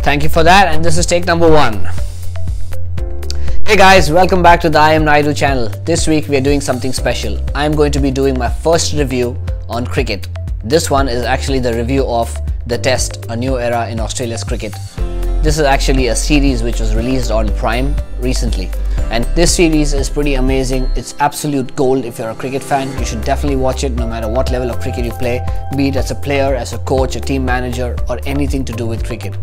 Thank you for that, and this is take number 1. Hey guys, welcome back to the I am Naidu channel. This week we are doing something special. I am going to be doing my first review on cricket. This one is actually the review of The Test, a new era in Australia's cricket. This is actually a series which was released on Prime recently, and this series is pretty amazing. It's absolute gold. If you're a cricket fan, you should definitely watch it no matter what level of cricket you play, be it as a player, as a coach, a team manager, or anything to do with cricket.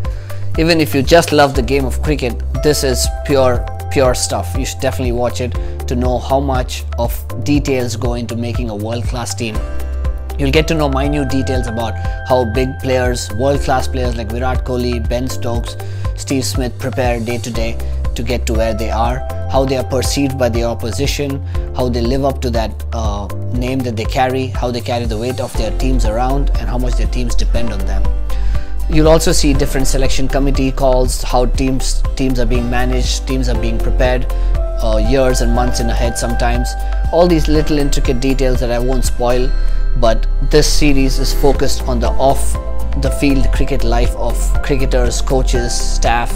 Even if you just love the game of cricket, this is pure stuff. You should definitely watch it to know how much of details go into making a world-class team. You'll get to know minute details about how big players, world-class players like Virat Kohli, Ben Stokes, Steve Smith prepare day to day to get to where they are, how they are perceived by the opposition, how they live up to that name that they carry, how they carry the weight of their teams around, and how much their teams depend on them. You'll also see different selection committee calls, how teams are being managed, teams are being prepared years and months in ahead sometimes. All these little intricate details that I won't spoil, but this series is focused on the off-the-field cricket life of cricketers, coaches, staff,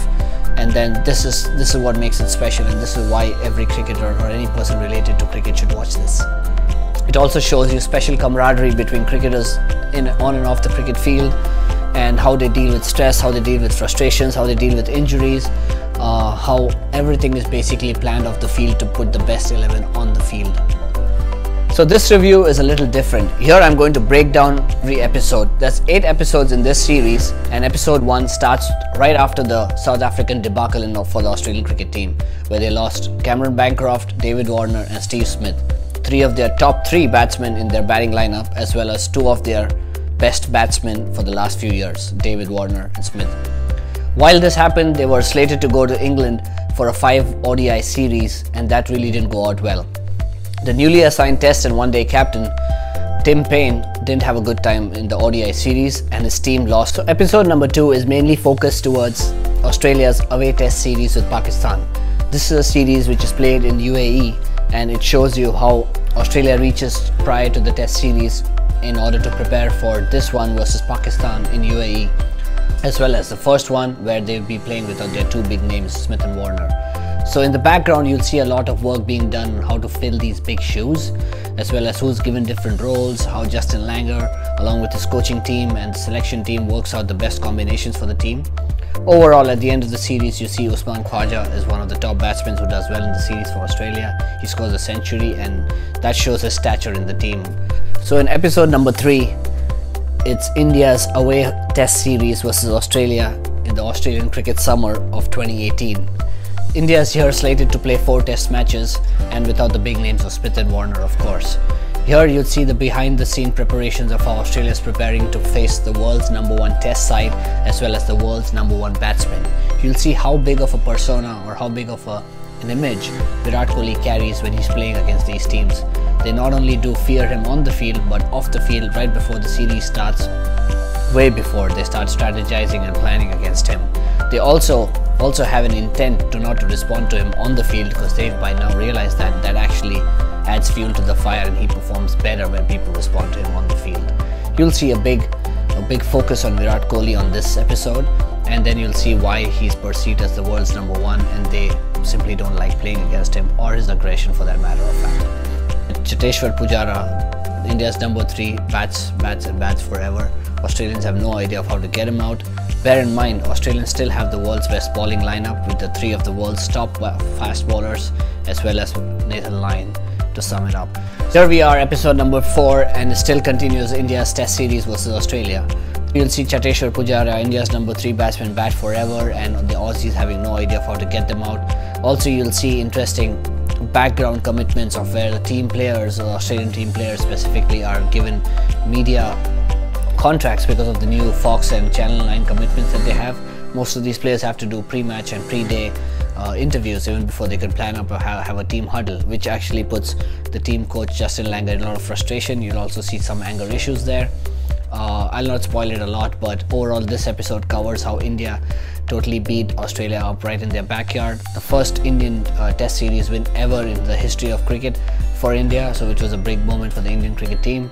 and then this is what makes it special, and this is why every cricketer or any person related to cricket should watch this. It also shows you special camaraderie between cricketers on and off the cricket field, and how they deal with stress, how they deal with frustrations, how they deal with injuries, how everything is basically planned off the field to put the best 11 on the field. So this review is a little different. Here I'm going to break down every episode. There's 8 episodes in this series, and episode 1 starts right after the South African debacle for the Australian cricket team, where they lost Cameron Bancroft, David Warner and Steve Smith, 3 of their top 3 batsmen in their batting lineup, as well as 2 of their best batsmen for the last few years, David Warner and Smith. While this happened, they were slated to go to England for a 5 ODI series, and that really didn't go out well. The newly assigned Test and One-Day captain, Tim Paine, didn't have a good time in the ODI series, and his team lost. So episode number 2 is mainly focused towards Australia's away Test series with Pakistan. This is a series which is played in UAE, and it shows you how Australia reaches prior to the Test series in order to prepare for this one versus Pakistan in UAE, as well as the first one where they'll be playing without their 2 big names, Smith and Warner. So in the background you'll see a lot of work being done on how to fill these big shoes, as well as who's given different roles, how Justin Langer along with his coaching team and selection team works out the best combinations for the team. Overall, at the end of the series, you see Usman Khawaja is one of the top batsmen who does well in the series for Australia. He scores a century, and that shows his stature in the team. So in episode number 3, it's India's away Test series versus Australia in the Australian cricket summer of 2018. India is here slated to play 4 Test matches, and without the big names of Smith and Warner, of course. Here you'll see the behind-the-scene preparations of how Australia is preparing to face the world's #1 Test side, as well as the world's #1 batsman. You'll see how big of a persona or how big of an image Virat Kohli carries when he's playing against these teams. They not only do fear him on the field, but off the field right before the series starts, way before they start strategizing and planning against him. They also have an intent to not respond to him on the field, because they've by now realized that that actually adds fuel to the fire, and he performs better when people respond to him on the field. You'll see a big focus on Virat Kohli on this episode, and then you'll see why he's perceived as the world's #1, and they simply don't like playing against him, or his aggression for that matter of fact. Cheteshwar Pujara, India's #3, bats forever. Australians have no idea of how to get him out. Bear in mind, Australians still have the world's best bowling lineup with the 3 of the world's top fast bowlers, as well as Nathan Lyon to sum it up. Here we are, episode number 4, and it still continues India's Test series versus Australia. You'll see Cheteshwar Pujara, India's #3 batsman, bat forever, and the Aussies having no idea of how to get them out. Also, you'll see interesting background commitments of where the team players, or Australian team players specifically, are given media contracts because of the new Fox and Channel 9 commitments that they have. Most of these players have to do pre-match and pre-day interviews even before they can plan up or have a team huddle, which actually puts the team coach Justin Langer in a lot of frustration. You'll also see some anger issues there. I'll not spoil it a lot, but overall this episode covers how India totally beat Australia up right in their backyard. The first Indian Test series win ever in the history of cricket for India, so which was a big moment for the Indian cricket team.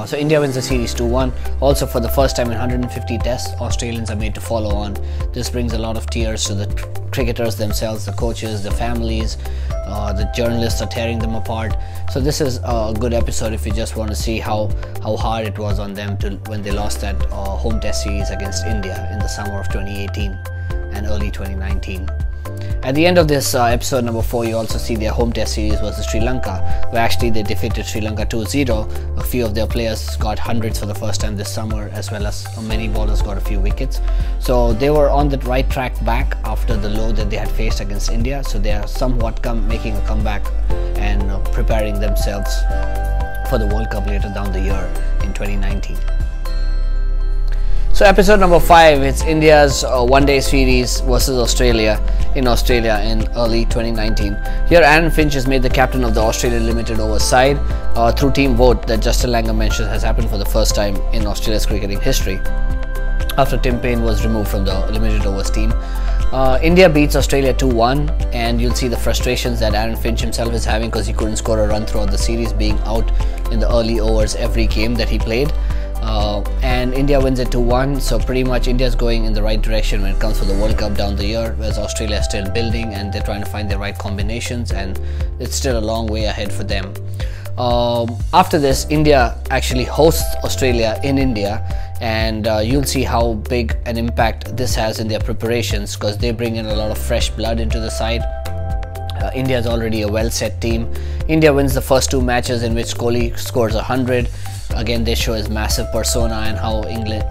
So India wins the series 2-1. Also, for the first time in 150 tests, Australians are made to follow on. This brings a lot of tears to the cricketers themselves, the coaches, the families, the journalists are tearing them apart. So this is a good episode if you just want to see how hard it was on them when they lost that home test series against India in the summer of 2018 and early 2019. At the end of this episode number 4, you also see their home test series versus Sri Lanka, where actually they defeated Sri Lanka 2-0. A few of their players got hundreds for the first time this summer, as well as many bowlers got a few wickets. So they were on the right track back after the low that they had faced against India. So they are somewhat making a comeback and preparing themselves for the World Cup later down the year in 2019. So episode number 5, it's India's one-day series versus Australia in early 2019. Here Aaron Finch is made the captain of the Australia limited overs side through team vote that Justin Langer mentioned has happened for the first time in Australia's cricketing history after Tim Paine was removed from the limited overs team. India beats Australia 2-1, and you'll see the frustrations that Aaron Finch himself is having because he couldn't score a run throughout the series, being out in the early overs every game that he played. And India wins it 2-1, so pretty much India's going in the right direction when it comes to the World Cup down the year, whereas Australia is still building and they're trying to find the right combinations, and it's still a long way ahead for them. After this, India actually hosts Australia in India, and you'll see how big an impact this has in their preparations because they bring in a lot of fresh blood into the side. India is already a well-set team. India wins the first 2 matches in which Kohli scores 100. Again, they show his massive persona and how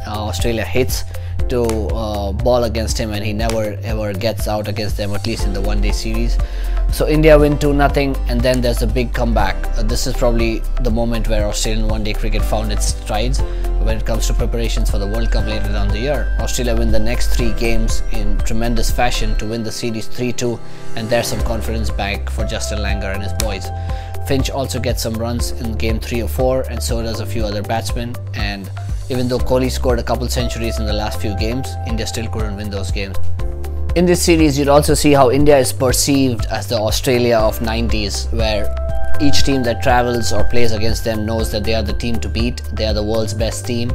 Australia hates to ball against him, and he never ever gets out against them, at least in the one-day series. So India win 2-0, and then there's a big comeback. This is probably the moment where Australian one-day cricket found its strides when it comes to preparations for the World Cup later down the year. Australia win the next 3 games in tremendous fashion to win the series 3-2, and there's some confidence back for Justin Langer and his boys. Finch also gets some runs in game 3 or 4, and so does a few other batsmen. And even though Kohli scored a couple centuries in the last few games, India still couldn't win those games. In this series, you'll also see how India is perceived as the Australia of 90s, where each team that travels or plays against them knows that they are the team to beat. They are the world's best team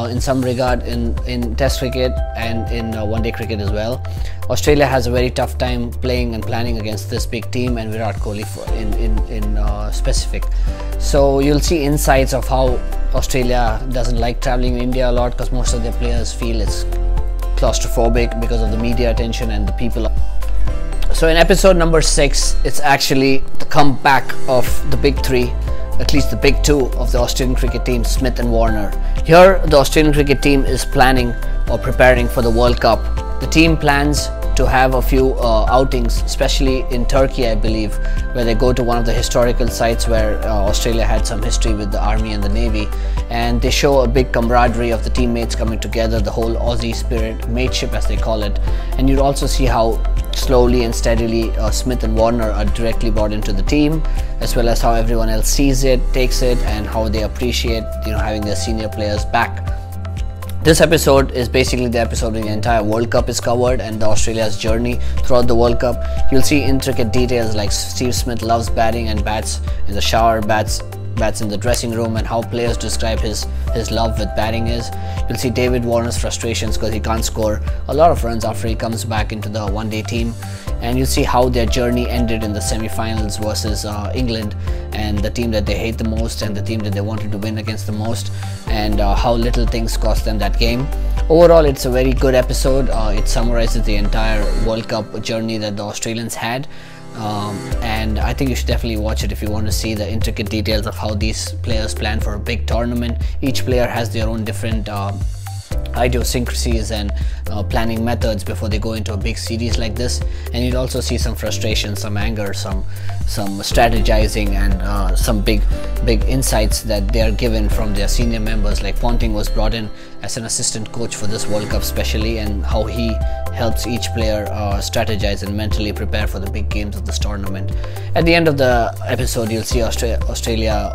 in some regard in Test cricket and in one-day cricket as well. Australia has a very tough time playing and planning against this big team, and Virat Kohli in specific. So you'll see insights of how Australia doesn't like traveling in India a lot because most of their players feel it's claustrophobic because of the media attention and the people. So in episode number 6, it's actually the comeback of the big 3, at least the big 2 of the Australian cricket team, Smith and Warner. Here the Australian cricket team is planning or preparing for the World Cup. The team plans to have a few outings, especially in Turkey, I believe, where they go to one of the historical sites where Australia had some history with the army and the navy, and they show a big camaraderie of the teammates coming together, the whole Aussie spirit, mateship as they call it. And you'll also see how slowly and steadily Smith and Warner are directly brought into the team, as well as how everyone else sees it, takes it, and how they appreciate having their senior players back. This episode is basically the episode where the entire World Cup is covered and Australia's journey throughout the World Cup. You'll see intricate details like Steve Smith loves batting and bats in the shower, bats in the dressing room, and how players describe his love with batting is. You'll see David Warner's frustrations because he can't score a lot of runs after he comes back into the one-day team, and you'll see how their journey ended in the semi-finals versus England, and the team that they hate the most and the team that they wanted to win against the most, and how little things cost them that game. Overall, it's a very good episode. It summarizes the entire World Cup journey that the Australians had. And I think you should definitely watch it if you want to see the intricate details of how these players plan for a big tournament. Each player has their own different idiosyncrasies and planning methods before they go into a big series like this, and you'll also see some frustration, some anger, some strategizing, and some big insights that they are given from their senior members. Like Ponting was brought in as an assistant coach for this World Cup especially, and how he helps each player strategize and mentally prepare for the big games of this tournament. At the end of the episode, you'll see Australia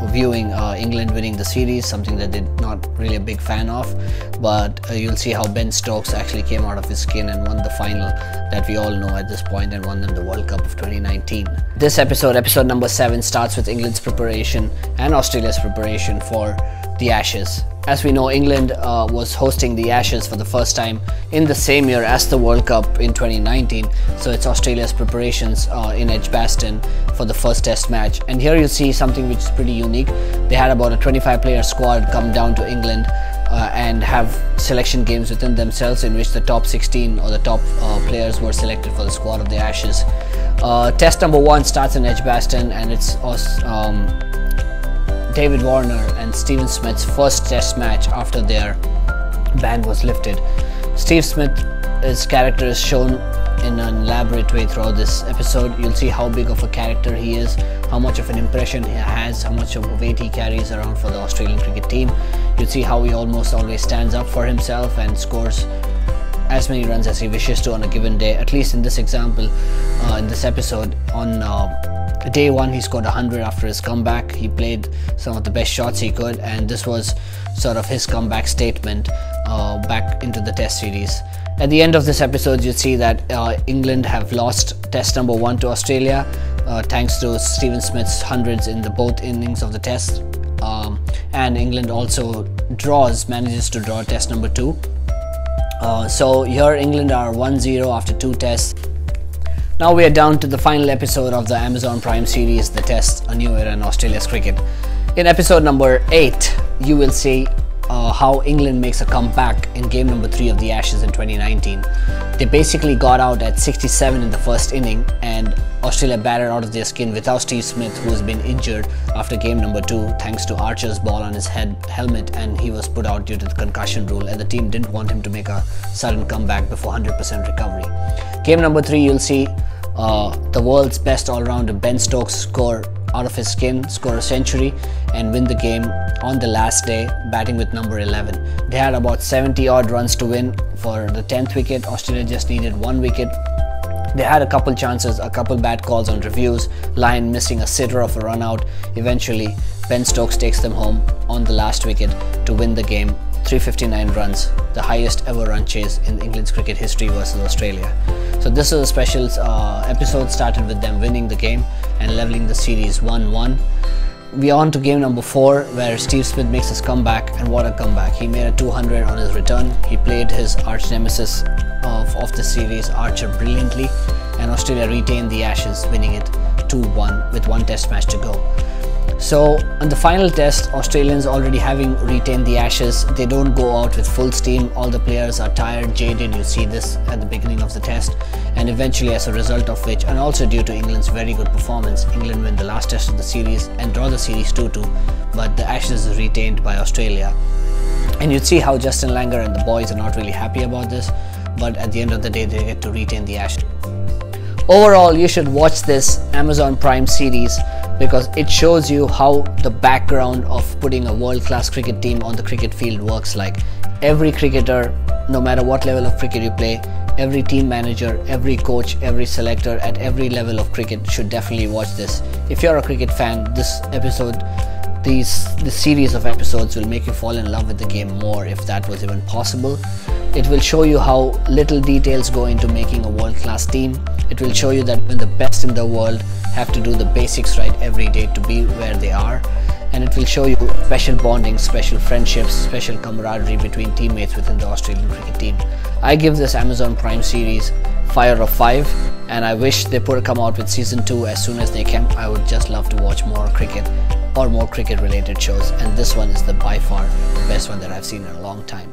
viewing England winning the series, something that they're not really a big fan of. But you'll see how Ben Stokes actually came out of his skin and won the final that we all know at this point, and won them the World Cup of 2019. This episode number 7, starts with England's preparation and Australia's preparation for the Ashes. As we know, England was hosting the Ashes for the first time in the same year as the World Cup in 2019. So it's Australia's preparations in Edgbaston for the first test match. And here you see something which is pretty unique. They had about a 25-player squad come down to England and have selection games within themselves, in which the top 16 or the top players were selected for the squad of the Ashes. Test number 1 starts in Edgbaston, and it's David Warner and Stephen Smith's first test match after their ban was lifted. Steve Smith's character is shown in an elaborate way throughout this episode. You'll see how big of a character he is, how much of an impression he has, how much of a weight he carries around for the Australian cricket team. You'll see how he almost always stands up for himself and scores as many runs as he wishes to on a given day. At least in this example, in this episode, on day 1 he scored 100 after his comeback. He played some of the best shots he could, and this was sort of his comeback statement back into the test series. At the end of this episode, you see that England have lost test number 1 to Australia thanks to Stephen Smith's hundreds in both innings of the test, and England also manages to draw test number 2. So here England are 1-0 after 2 tests. Now we are down to the final episode of the Amazon Prime series, The Test, A New Era in Australia's Cricket. In episode number 8, you will see how England makes a comeback in game number 3 of the Ashes in 2019. They basically got out at 67 in the first inning, and Australia batted out of their skin without Steve Smith, who has been injured after game number 2 thanks to Archer's ball on his helmet, and he was put out due to the concussion rule, and the team didn't want him to make a sudden comeback before 100% recovery. Game number 3, you'll see the world's best all-rounder Ben Stokes score out of his skin, score a century and win the game on the last day, batting with number 11. They had about 70 odd runs to win for the 10th wicket. Australia just needed 1 wicket. They had a couple chances, a couple bad calls on reviews, Lyon missing a sitter of a run out. Eventually Ben Stokes takes them home on the last wicket to win the game, 359 runs, the highest ever run chase in England's cricket history versus Australia. So this is a special episode, started with them winning the game and leveling the series 1-1. We are on to game number 4, where Steve Smith makes his comeback, and what a comeback. He made a 200 on his return. He played his arch nemesis of the series, Archer, brilliantly, and Australia retained the Ashes, winning it 2-1 with 1 test match to go. So on the final test, Australians already having retained the Ashes, they don't go out with full steam. All the players are tired, jaded. You see this at the beginning of the test, and eventually, as a result of which, and also due to England's very good performance, England win the last test of the series and draw the series 2-2, but the Ashes is retained by Australia. And you'd see how Justin Langer and the boys are not really happy about this, but at the end of the day, they get to retain the Ashes. Overall, you should watch this Amazon Prime series because it shows you how the background of putting a world-class cricket team on the cricket field works like. Every cricketer, no matter what level of cricket you play, every team manager, every coach, every selector at every level of cricket should definitely watch this. If you're a cricket fan, this series of episodes will make you fall in love with the game more, if that was even possible. It will show you how little details go into making a world-class team. It will show you that when the best in the world have to do the basics right every day to be where they are. And it will show you special bonding, special friendships, special camaraderie between teammates within the Australian cricket team. I give this Amazon Prime series 5 out of 5, and I wish they come out with season 2 as soon as they can. I would just love to watch more cricket or more cricket related shows, and this one is by far the best one that I've seen in a long time.